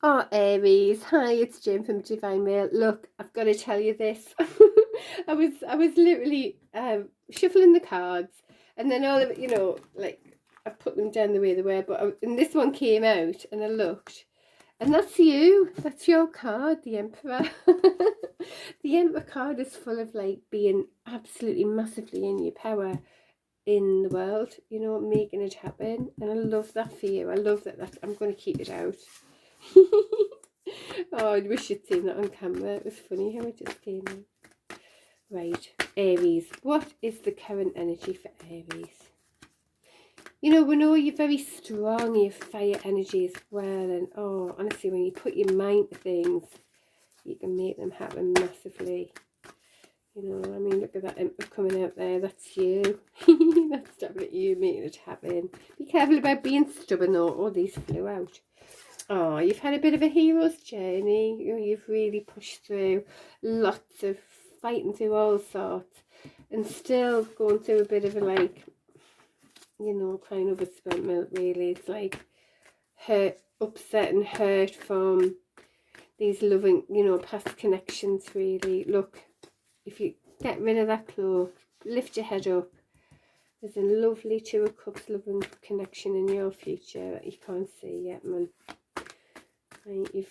Oh, Aries. Hi, it's Jane from Divine Mail. Look, I've got to tell you this. I was literally shuffling the cards, and then all of it, like I put them down the way they were, and this one came out, and I looked, and that's you. That's your card, the Emperor. The Emperor card is full of like being absolutely massively in your power in the world, making it happen. And I love that for you. I love that I'm going to keep it out. Oh, I wish you'd seen that on camera. It was funny how it just came in. Right, Aries. What is the current energy for Aries? We know you're very strong, you have fire energy as well. And oh, honestly, when you put your mind to things, you can make them happen massively. Look at that Emperor coming out there. That's you. That's definitely you making it happen. Be careful about being stubborn though. Oh, these flew out. Oh, you've had a bit of a hero's journey. You've really pushed through lots of fighting through all sorts and still going through a bit of a crying over spilt milk really. It's like hurt, upset and hurt from these loving, past connections really. Look, if you get rid of that cloak, lift your head up. There's a lovely Two of Cups loving connection in your future that you can't see yet, man. Looks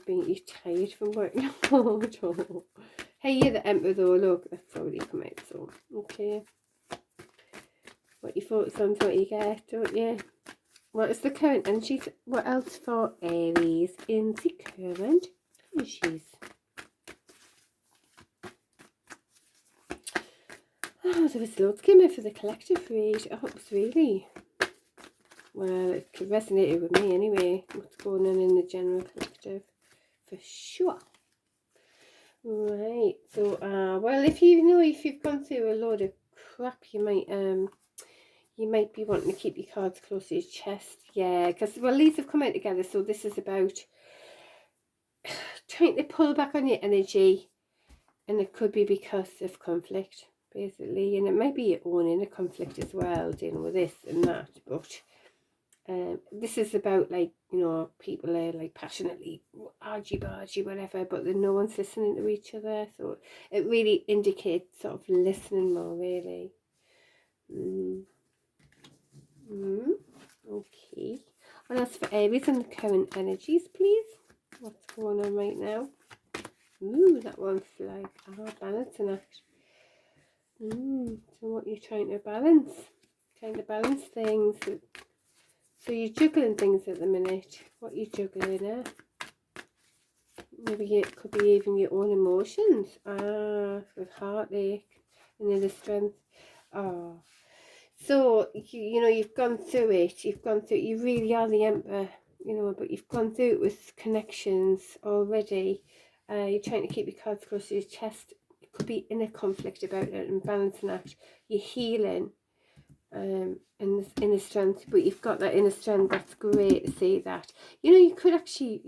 like you're tired from working hard. Hey, you're the Emperor though, look, that's already come out, so, okay. What your thoughts on what you get, don't you? What is the current energies? What else for Aries in the current energies? Oh, there was loads came out for the collective read. Oh, it was really, well, it resonated with me anyway. What's going on in the general collective, for sure. Right, so well, if you've gone through a load of crap, you might be wanting to keep your cards close to your chest. Yeah, because well, these have come out together, so this is about trying to pull back on your energy, and it could be because of conflict, basically, and it might be your own inner conflict as well, dealing with this and that, but this is about people are like passionately argy-bargy whatever, but then no one's listening to each other, so it really indicates sort of listening more really. Okay, what else for Aries and the current energies, please? What's going on right now? Ooh, that one flag. Balancing act. So what you're trying to balance? Trying to balance things. So you're juggling things at the minute. What are you juggling, eh? Maybe it could be even your own emotions. With heartache and inner strength. So you've gone through it. You really are the Emperor, but you've gone through it with connections already. You're trying to keep your cards close to your chest. It could be inner conflict about it and balancing act. You're healing. And this inner strength, but you've got that inner strength. That's great to see that. You could actually,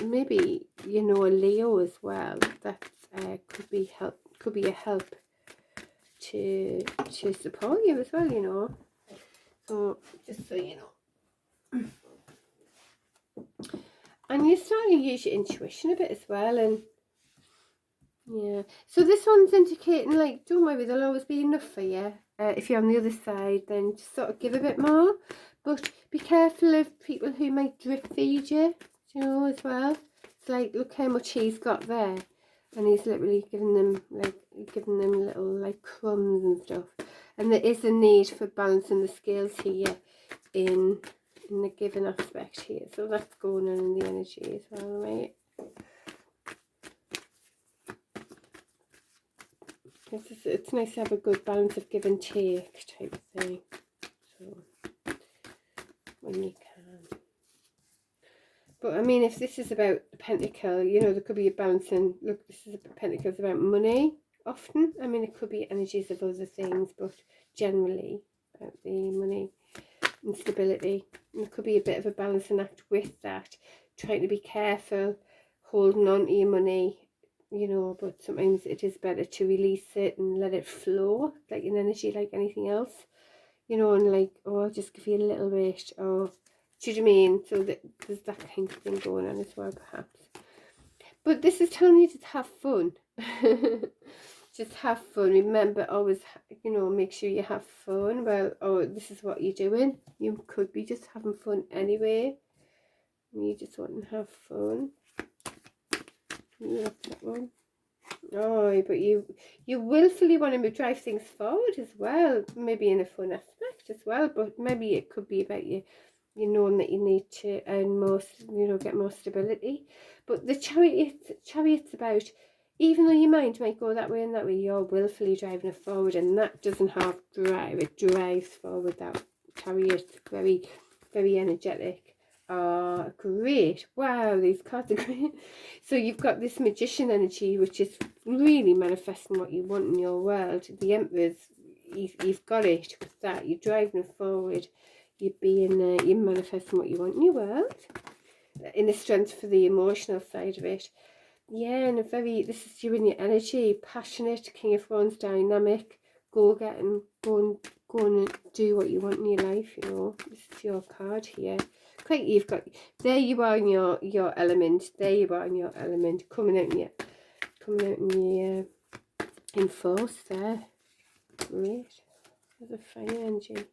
maybe a Leo as well. That could be a help to support you as well. So just so you know, and you're starting to use your intuition a bit as well, and yeah. So this one's indicating like, don't worry, there'll always be enough for you. If you're on the other side, then just sort of give a bit more, but be careful of people who might drip feed you, as well. It's like, look how much he's got there, and he's literally giving them little like crumbs and stuff. And there is a need for balancing the scales here in the given aspect here. So that's going on in the energy as well, right? It's nice to have a good balance of give and take type of thing. So when you can. But I mean, if this is about the pentacle, there could be a balancing. Look, this is pentacles about money often. I mean, it could be energies of other things, but generally about the money and stability. And it could be a bit of a balancing act with that, trying to be careful, holding on to your money, but sometimes it is better to release it and let it flow, like an energy, like anything else, and like, I'll just give you a little bit, or Do you know what I mean? So that there's that kind of thing going on as well, perhaps. But this is telling you to have fun. Just have fun. Remember, always, you know, make sure you have fun. Well, oh, this is what you're doing. You could be just having fun anyway. You just want to have fun. That's that one. Oh, but you willfully want to drive things forward as well. Maybe in a fun aspect as well. But maybe it could be about you knowing that you need to earn more, you know, get more stability. But the chariot's about, even though your mind might go that way and that way, you're willfully driving it forward, and that doesn't have drive. It drives forward. That chariot's very, very energetic. Great. Wow, these cards are great. So you've got this magician energy, which is really manifesting what you want in your world. The Emperor's, you've got it with that. You're driving it forward. You're manifesting what you want in your world. In the strength for the emotional side of it. Yeah, and this is you in your energy, passionate, King of Wands, dynamic, go-getting, go and do what you want in your life, you know. This is your card here. Great, you've got, there you are in your element, there you are in your element, coming out in force there. Great. There's a fire energy.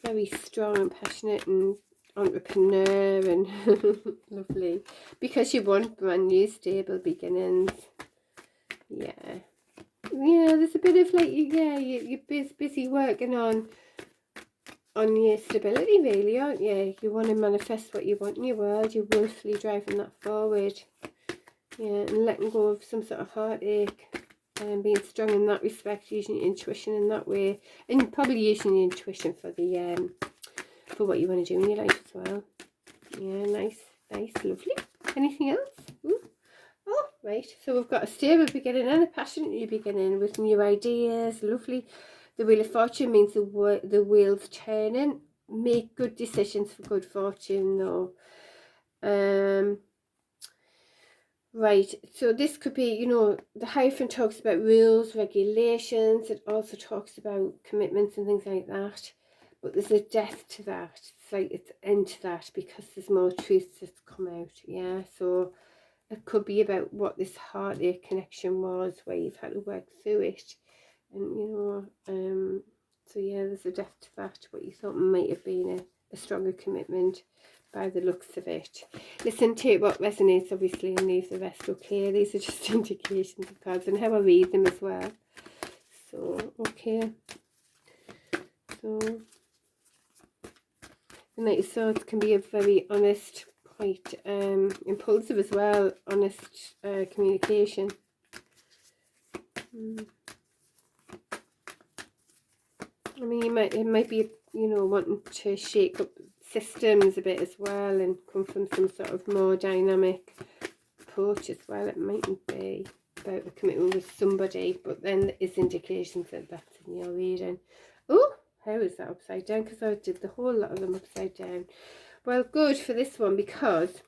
Very strong and passionate and entrepreneur and lovely, because you want brand new stable beginnings. Yeah, there's a bit of like, you're busy working on your stability, really, aren't you? You want to manifest what you want in your world. You're willfully driving that forward, and letting go of some sort of heartache, and being strong in that respect, using your intuition in that way, and probably using your intuition for the for what you want to do in your life as well. Yeah, nice, lovely. Anything else? Ooh. Oh, right. So we've got a stable beginning and a passionate new beginning with new ideas. Lovely. The Wheel of Fortune means the wheel's turning. Make good decisions for good fortune, though. Right, so this could be, you know, the Hierophant talks about rules, regulations. It also talks about commitments and things like that. But there's a death to that. It's like it's end to that, because there's more truth that's come out. Yeah, so it could be about what this heartache connection was, where you've had to work through it. And, you know, so yeah, there's a death to that. What you thought might have been a stronger commitment, by the looks of it. Listen to what resonates, obviously, and leave the rest okay. These are just indications of cards and how I read them as well. So, okay. So, the Knight of Swords can be a very honest, quite impulsive as well, honest communication. I mean, it might be, you know, wanting to shake up systems a bit as well, and come from some sort of more dynamic approach as well. It mightn't be about a commitment with somebody, but then there is indications that that's in your reading. Oh, how is that upside down? Because I did the whole lot of them upside down. Well, good for this one, because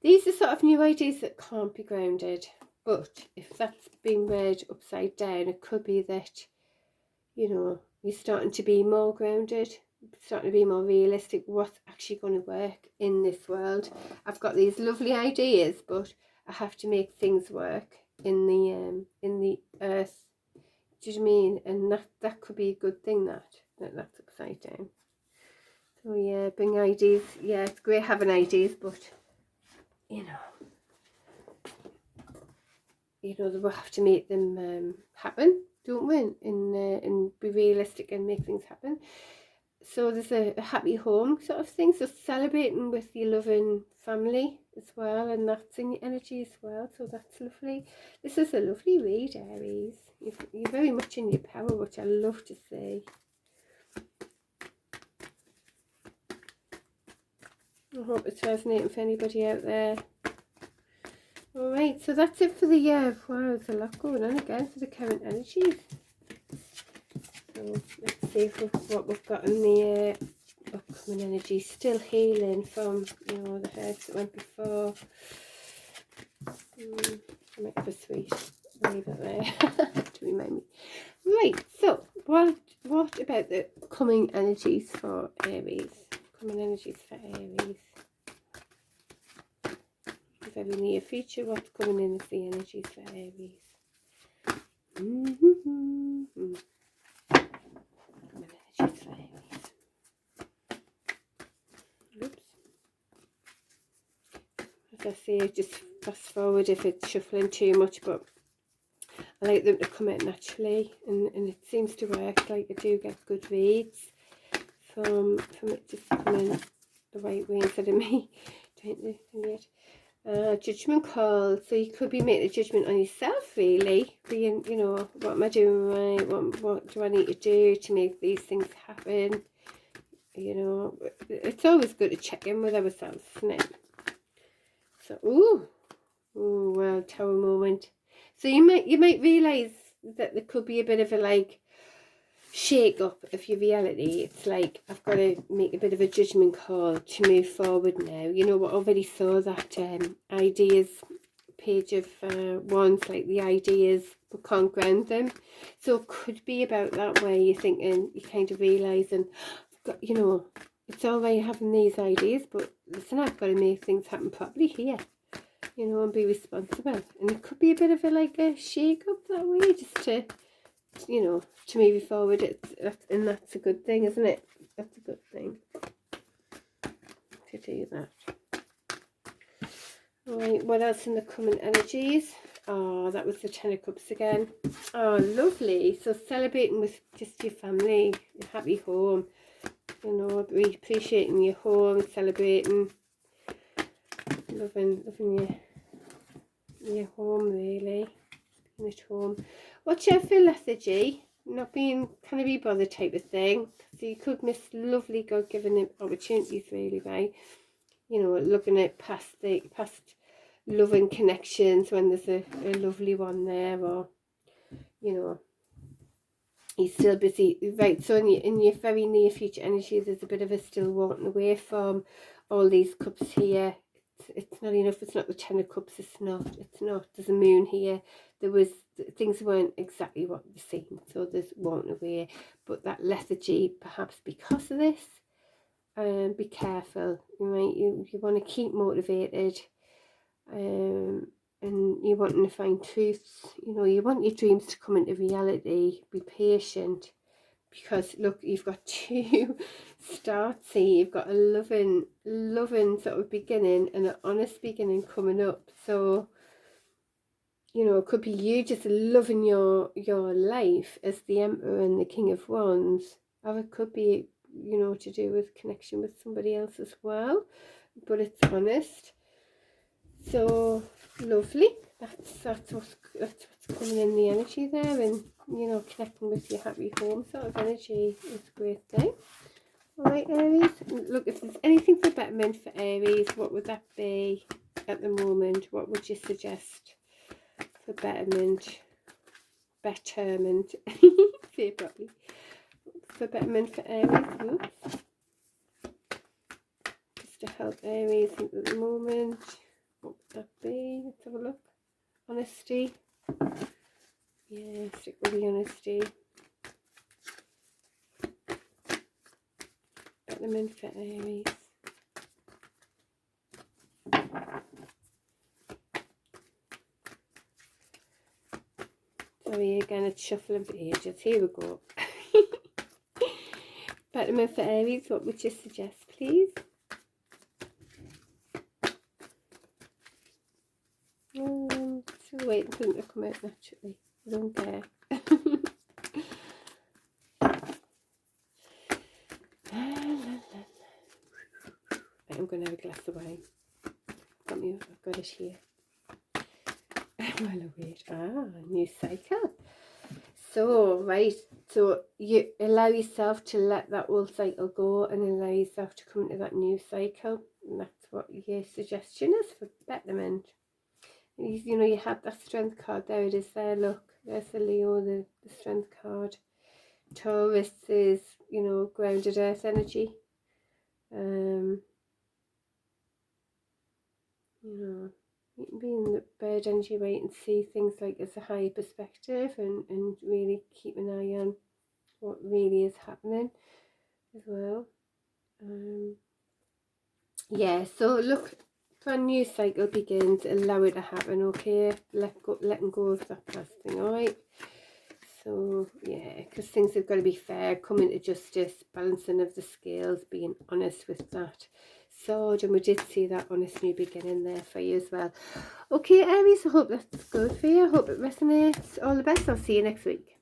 these are sort of new ideas that can't be grounded. But if that's been read upside down, it could be that, you know, you're starting to be more grounded, starting to be more realistic. What's actually going to work in this world? I've got these lovely ideas, but I have to make things work in the earth. Do you know what I mean? And that could be a good thing, that's upside down. So yeah, bring ideas. Yeah, it's great having ideas, but you know, we have to make them happen, don't we? And be realistic and make things happen. So there's a happy home sort of thing. So celebrating with your loving family as well, and that's in your energy as well. So that's lovely. This is a lovely read, Aries. You're very much in your power, which I love to see. I hope it's resonating for anybody out there. Alright, so that's it for the year. Wow, there's a lot going on again for the current energies. So let's see what we've got in the upcoming energy. Still healing from, you know, the hurts that went before. I might have a sweet. Leave it there to remind me. Right, so what about the coming energies for Aries? upcoming energies for Aries? Very near future, what's coming in as the energies for Aries? Energies for Aries. Oops. As I say, just fast forward if it's shuffling too much, but I like them to come in naturally, and it seems to work. Like, I do get good reads from it just coming the right way instead of me trying to think it. Judgment call, so you could be making a judgment on yourself, really, being, you know, what am I doing right, what do I need to do to make these things happen? You know, it's always good to check in with ourselves, isn't it? So, ooh, well, Tower moment. So you might realize that there could be a bit of a, like, shake up of your reality. It's like, I've got to make a bit of a judgment call to move forward now. You know, I already saw that ideas page of wands, like the ideas but can't ground them. So it could be about that, where you're thinking, you kind of realizing, you know, it's all right having these ideas, but listen, I've got to make things happen properly here, you know, and be responsible. And it could be a bit of a, like, a shake up that way, just to, you know, to move you forward. And that's a good thing, isn't it? That's a good thing to do that. Right, what else in the coming energies? Oh, that was the Ten of Cups again. Oh, lovely. So celebrating with just your family, your happy home, you know, appreciating your home, celebrating, loving your home, really, being at home. Watch out for lethargy, not being kind of be bothered type of thing. So you could miss lovely God-given opportunities, really, by, you know, looking at past loving connections when there's a lovely one there, or, you know, he's still busy, right? So in your very near future energy, there's a bit of a still walking away from all these cups here. It's not enough. It's not the Ten of Cups. It's not. There's a moon here. There was, things weren't exactly what they seemed, so there's walking away. But that lethargy, perhaps because of this, be careful. Right, you want to keep motivated, and you're wanting to find truths. You know, you want your dreams to come into reality. Be patient, because look, you've got two starts here. You've got a loving sort of beginning and an honest beginning coming up. So, you know, it could be you just loving your life as the Emperor and the King of Wands, or it could be, you know, to do with connection with somebody else as well, but it's honest. So lovely. That's what's coming in the energy there, and, you know, connecting with your happy home sort of energy is a great thing. Alright, Aries, look, if there's anything for betterment for Aries, what would that be at the moment? What would you suggest for betterment? Say it properly. For betterment for Aries, oops. Just to help Aries at the moment. What would that be? Let's have a look. Honesty. Yeah, stick with the honesty. Betterment for Aries. Sorry, again, it's shuffling for ages. Here we go. Betterment for Aries, what would you suggest, please? Still waiting for them to come out naturally. I don't care. I'm going to have a glass of wine. I've got it here. While I wait. New cycle. So, right. So you allow yourself to let that old cycle go and allow yourself to come into that new cycle. And that's what your suggestion is for betterment. You know, you have that strength card. There it is there. Look, there's the Leo, the strength card. Taurus is, you know, grounded earth energy. You know, being the bird energy, wait and see things like as a higher perspective, and really keep an eye on what really is happening as well. Yeah, so look, brand new cycle begins. Allow it to happen, okay? Letting go of that past thing, alright? So, yeah, because things have got to be fair, coming to justice, balancing of the scales, being honest with that. So, and we did see that honest new beginning there for you as well. Okay, Aries, I hope that's good for you. I hope it resonates. All the best. I'll see you next week.